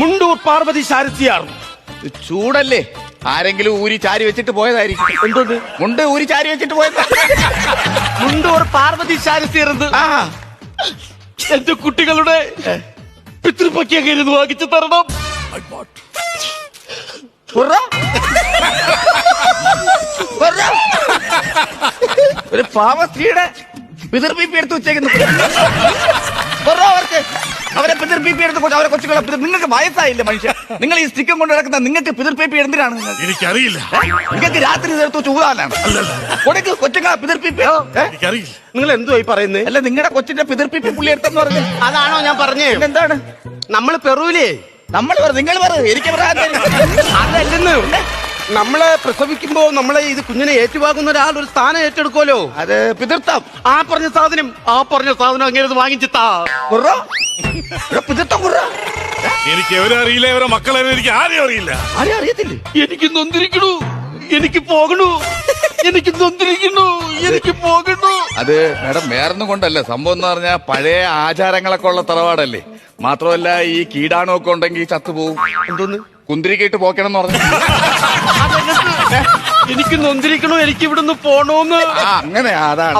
മുണ്ടൂർ പാർവതി ശാരസിയാർന്നു. ചൂടല്ലേ, ആരെങ്കിലും ഊരി ചാരി വെച്ചിട്ട് പോയതായിരിക്കും. എന്തോന്ന് മുണ്ട് ഊരി ചാരി വെച്ചിട്ട് പോയതാ. മുണ്ടൂർ പാർവതി ശാരസിയർന്ന്. എന്റെ കുട്ടികളുടെ പിതൃപക്യൊക്കെ ഇരുന്ന് വാങ്ങിച്ചു തരണം. ഒരു പാവ സ്ത്രീയുടെ പിതൃപീപ്പി എടുത്ത് വെച്ചേക്കുന്നു. അവർക്ക് അവരെ പിതൃപീപ്പി എടുത്ത് അവരെ കൊച്ചുകളെ നിങ്ങൾക്ക് വയസ്സായില്ലേ മനുഷ്യ? നിങ്ങൾ ഈ സ്റ്റിക്കം കൊണ്ട് നടക്കുന്ന നിങ്ങൾക്ക് പിതൃപീപ്പി എന്തിനാണ്? എനിക്കറിയില്ല. നിങ്ങൾക്ക് രാത്രി നേരത്ത് ചൂടാനാണ് കൊടുക്ക് കൊച്ചുങ്ങളെ പിതൃപീപ്പി. എനിക്കറിയില്ല. നിങ്ങൾ എന്തുവായി പറയുന്നത്? അല്ല, നിങ്ങളുടെ കൊച്ചിന്റെ പിതൃപീപ്പി പുള്ളി എടുത്തെന്ന് പറഞ്ഞു. അതാണോ ഞാൻ പറഞ്ഞേ? എന്താണ് നമ്മൾ പെറൂലേ? നമ്മൾ നിങ്ങൾ എനിക്ക് അതല്ലെന്ന്. നമ്മളെ പ്രസവിക്കുമ്പോ നമ്മളെ ഇത് കുഞ്ഞിനെ ഏറ്റുവാങ്ങുന്ന ഒരാൾ ഒരു സ്ഥാനം ഏറ്റെടുക്കുമല്ലോ. അത് പിതൃത്വം. ആ പറഞ്ഞ സാധനം അങ്ങനെ വാങ്ങിച്ചിട്ടാ പിതൃത്വം കുറ. എനിക്ക് എവരും അറിയില്ല, ഇവരെ മക്കളെ എനിക്ക് ആരെയും അറിയില്ല. ആരെയും അറിയത്തില്ലേ? എനിക്ക് നൊന്തിരിക്കണു, എനിക്ക് പോകണു, എനിക്ക് നൊന്തിരിക്കണു, എനിക്ക് പോകണു. അത് മേഡം വേറൊന്നും കൊണ്ടല്ല. സംഭവം എന്ന് പറഞ്ഞാൽ പഴയ ആചാരങ്ങളൊക്കെ ഉള്ള തറവാടല്ലേ. മാത്രമല്ല ഈ കീടാണുമൊക്കെ ഉണ്ടെങ്കിൽ ചത്തുപോകും. എന്തോന്ന് കുന്തിരിക്കയിട്ട് പോക്കണം എന്ന് പറഞ്ഞു. എനിക്ക് നൊന്തിരിക്കണു, എനിക്ക് ഇവിടുന്ന് പോണോന്ന്. അങ്ങനെ അതാണ്.